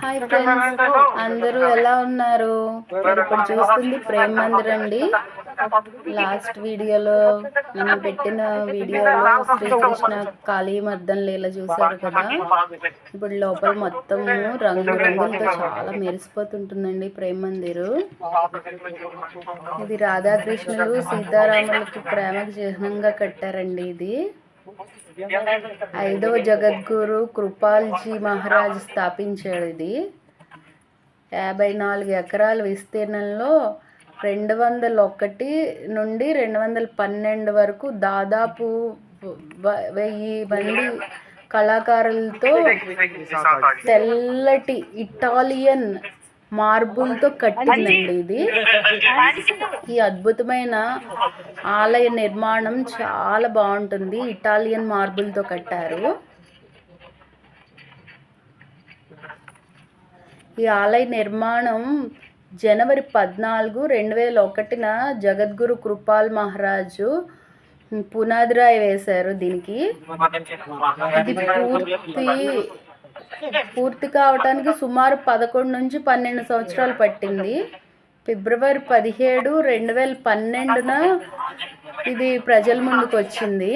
Hi friends, అందరూ ఎలా ఉన్నారు? మీరు ఇప్పుడు చూస్తుంది ప్రేమ్ మందిర్ అండి. లాస్ట్ వీడియోలో నేను పెట్టిన వీడియోలో శ్రీకృష్ణ కాళీమర్దన లీల చూశారు కదా. ఇప్పుడు లోపల మొత్తము రంగు రంగులతో చాలా మెరిసిపోతుంటుందండి ప్రేమ్ మందిరు. ఇది రాధాకృష్ణులు సీతారాములకు ప్రేమకు చిహ్నంగా కట్టారండి. ఇది 5వ జగద్గురు కృపాల్జీ మహారాజ్ స్థాపించాడు. ఇది 54 ఎకరాల విస్తీర్ణంలో 201 నుండి 212 వరకు దాదాపు 1000 మంది కళాకారులతో తెల్లటి ఇటాలియన్ మార్బుల్తో కట్టిందండి ఇది. ఈ అద్భుతమైన ఆలయ నిర్మాణం చాలా బాగుంటుంది. ఇటాలియన్ మార్బుల్తో కట్టారు. ఈ ఆలయ నిర్మాణం జనవరి 14, 2001న జగద్గురు కృపాల్ మహారాజు పునాదిరాయి వేశారు దీనికి. ఇది పూర్తి కావటానికి సుమారు 11 నుంచి 12 సంవత్సరాలు పట్టింది. ఫిబ్రవరి 17, 2012న ఇది ప్రజల ముందుకు వచ్చింది.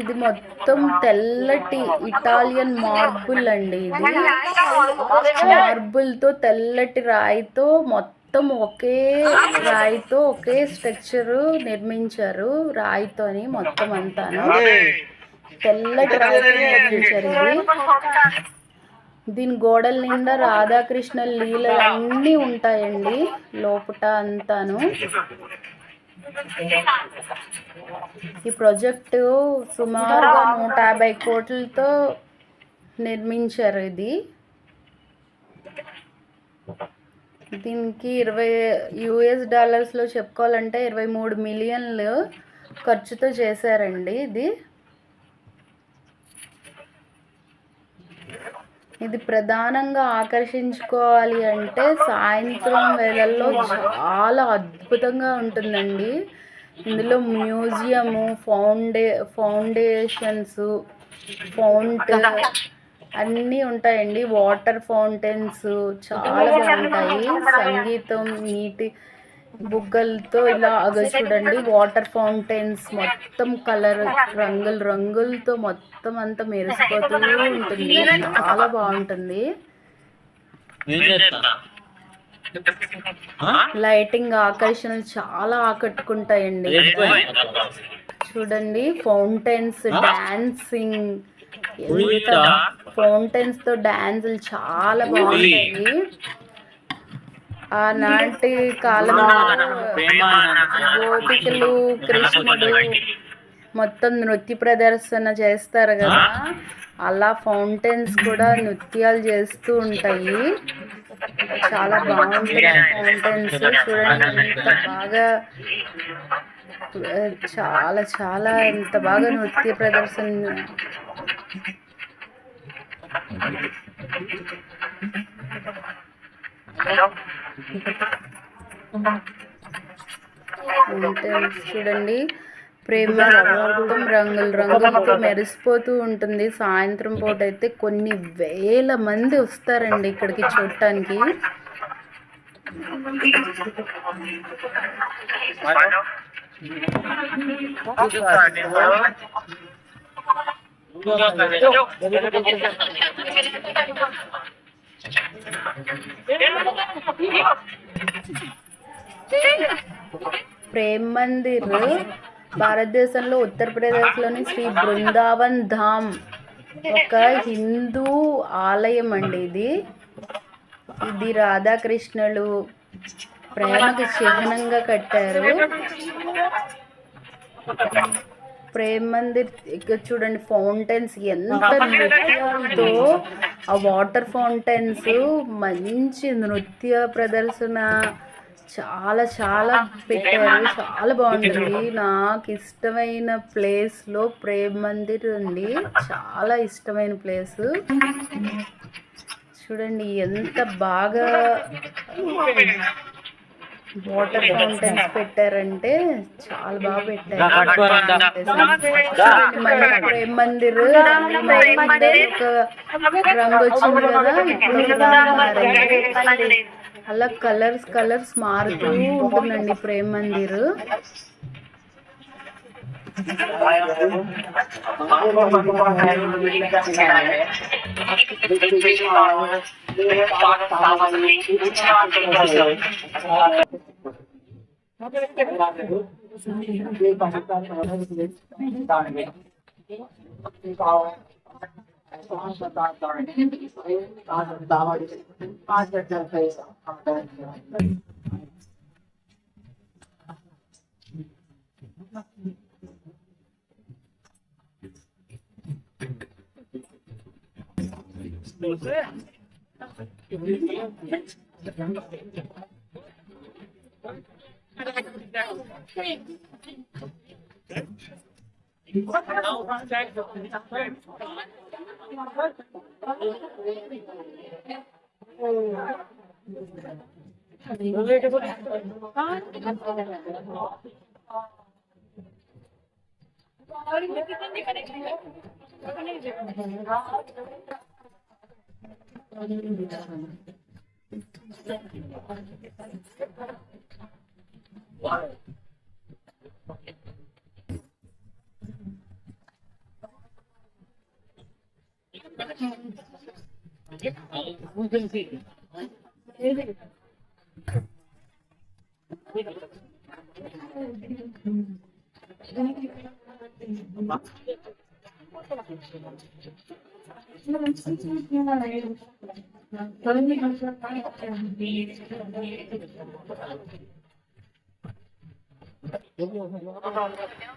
ఇది మొత్తం తెల్లటి ఇటాలియన్ మార్బుల్ అండి. ఇది మార్బుల్తో తెల్లటి రాయితో మొత్తం ఒకే రాయితో ఒకే స్ట్రక్చర్ నిర్మించారు. రాయితోని మొత్తం అంతాను తెల్లటి రాయితో నిర్మించారు. ఇది దీని గోడల నిండా రాధాకృష్ణ లీలలు అన్నీ ఉంటాయండి లోపట అంతాను. ఈ ప్రాజెక్టు సుమారుగా 150 కోట్లతో నిర్మించారు. ఇది దీనికి $20 చెప్పుకోవాలంటే 23 మిలియన్లు ఖర్చుతో చేశారండి. ఇది ప్రధానంగా ఆకర్షించుకోవాలి అంటే సాయంత్రం వేళల్లో చాలా అద్భుతంగా ఉంటుందండి. ఇందులో మ్యూజియము, ఫౌండేషన్స్, ఫౌంట్ అన్నీ ఉంటాయండి. వాటర్ ఫౌంటైన్స్ చాలా బాగుంటాయి. సంగీతం, నీటి బుగ్గలతో ఇలా చూడండి. వాటర్ ఫౌంటైన్స్ మొత్తం కలర్ రంగులతో మొత్తం అంతా మెరిసిపోతూ ఉంటుంది. చాలా బాగుంటుంది. లైటింగ్ ఆకర్షణలు చాలా ఆకట్టుకుంటాయండి. చూడండి ఫౌంటైన్స్, డాన్సింగ్, ఫౌంటైన్స్ తో డాన్సులు చాలా బాగుంటాయి. ఆనాటి కాలంలో గోపికలు, కృష్ణుడు మొత్తం నృత్య ప్రదర్శన చేస్తారు కదా, అలా ఫౌంటైన్స్ కూడా నృత్యాలు చేస్తూ ఉంటాయి. చాలా బాగుంటాయి ఫౌంటైన్స్. చూడండి ఎంత బాగా, చాలా ఎంత బాగా నృత్య ప్రదర్శన. చూడండి ప్రేమ మొత్తం రంగులతో మెరిసిపోతూ ఉంటుంది. సాయంత్రం పూట అయితే కొన్ని వేల మంది వస్తారండి ఇక్కడికి చూడటానికి. ప్రేమ్ మందిర్ భారతదేశంలో ఉత్తరప్రదేశ్లోని శ్రీ బృందావన్ ధామ్ ఒక హిందూ ఆలయం అండి. ఇది రాధాకృష్ణులు ప్రేమకు చిహ్నంగా కట్టారు. ప్రేమ్ మందిర్ ఇక్కడ చూడండి ఫౌంటైన్స్ ఎంత నృత్యాలతో, ఆ వాటర్ ఫౌంటైన్స్ మంచి నృత్య ప్రదర్శన చాలా పెట్టారు. చాలా బాగుంటుంది. నాకు ఇష్టమైన ప్లేస్లో ప్రేమ్ మందిర్ ఉంది. చాలా ఇష్టమైన ప్లేస్. చూడండి ఎంత బాగా వాటర్ ఫౌంటైన్స్ పెట్టారంటే చాలా బాగా పెట్టారు. మళ్ళీ ప్రేమ్ మందిర్ ఒక రంగు వచ్చింది కదా, అలా కలర్స్ మారుతూ ఉంటుందండి ప్రేమ్ మందిర్.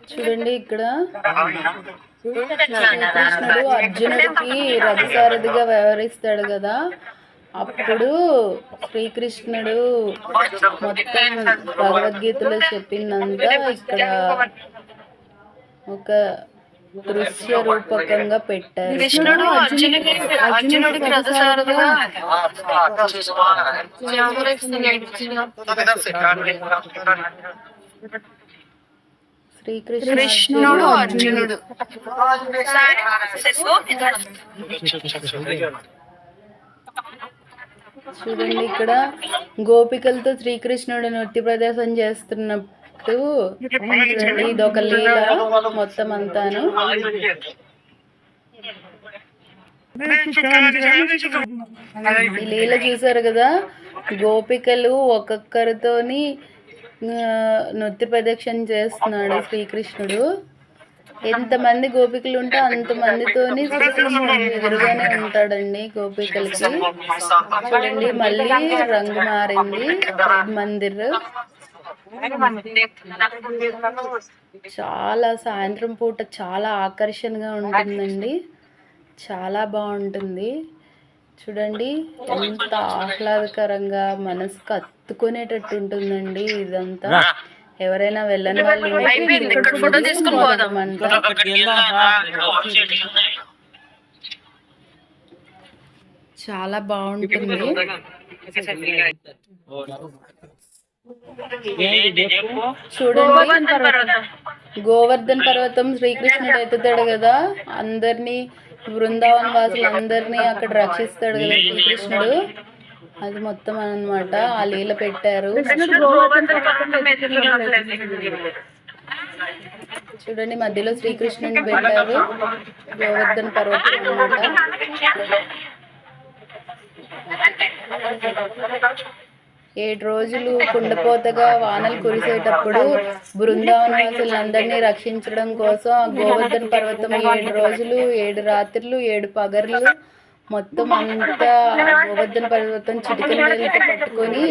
చూడండి ఇక్కడ శ్రీకృష్ణుడు అర్జునుడికి రథసారథిగా వ్యవహరిస్తాడు కదా, అప్పుడు శ్రీకృష్ణుడు మొత్తం భగవద్గీతలో చెప్పిందంతా ఇక్కడ ఒక దృశ్య రూపకంగా పెట్టారు. కృష్ణుడు అర్జునుడికి రథసారథిగా శ్రీకృష్ణుడు అర్జునుడు చూడండి ఇక్కడ గోపికలతో శ్రీకృష్ణుడు నృత్య ప్రదర్శన చేస్తున్నట్టు చూడండి, ఇదొక లీల మొత్తం అంతాను. ఈ లీల చూసారు కదా, గోపికలు ఒక్కొక్కరితోని నృత్య ప్రదక్షిణ చేస్తున్నాడు శ్రీకృష్ణుడు. ఎంతమంది గోపికలు ఉంటే అంతమందితోని శ్రీకృష్ణుడు ఎదురుగానే ఉంటాడండి గోపికలకి. చూడండి మళ్ళీ రంగు మారింది ప్రేమ్ మందిర్. చాలా సాయంత్రం పూట చాలా ఆకర్షణగా ఉంటుందండి, చాలా బాగుంటుంది. చూడండి ఎంత ఆహ్లాదకరంగా మనసుకు హత్తుకునేటట్టు ఉంటుందండి ఇదంతా. ఎవరైనా వెళ్ళని వాళ్ళు చాలా బాగుంటుంది. చూడండి గోవర్ధన్ పర్వతం శ్రీకృష్ణుడు ఎత్తుతాడు కదా, అందరినీ బృందావన వాసులు అందరినీ అక్కడ రక్షిస్తాడు కదా శ్రీకృష్ణుడు. అది మొత్తం అన్నమాట ఆ లీల పెట్టారు. చూడండి మధ్యలో శ్రీకృష్ణుని పెట్టారు, గోవర్ధన్ పర్వతం అన్నమాట. 7 రోజులు కుండపోతగా వానలు కురిసేటప్పుడు బృందావన వాసులందరినీ రక్షించడం కోసం ఆ గోవర్ధన్ పర్వతం 7 రోజులు 7 రాత్రులు 7 పగర్లు మొత్తం అంతా గోవర్ధన్ పర్వతం చిటికల నీళ్ళతో పట్టుకొని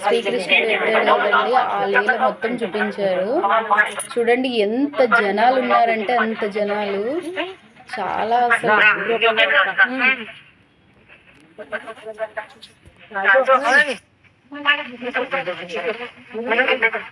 శ్రీకృష్ణుడు ఎత్తాడు కదండి, ఆ లీల మొత్తం చూపించారు. చూడండి ఎంత జనాలు ఉన్నారంటే అంత జనాలు, చాలా అసలు